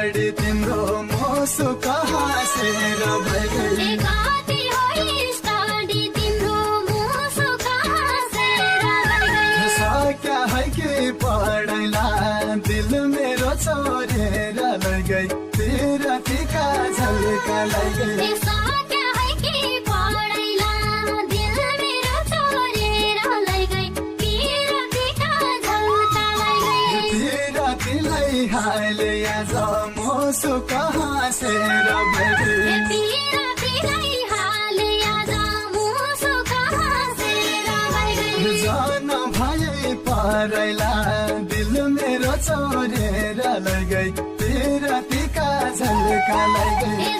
पढे तिम्रो मुसुक हाँसेर भइगई सक्या है कि पढैला दिल मेरो छोडेर लैगई पिरतीका झल्का लैगई हाले आज मुसुक हाँसेर भइगई जान भए परैला दिल मेरो छोडेर लैगई पिरतीका झल्का लैगई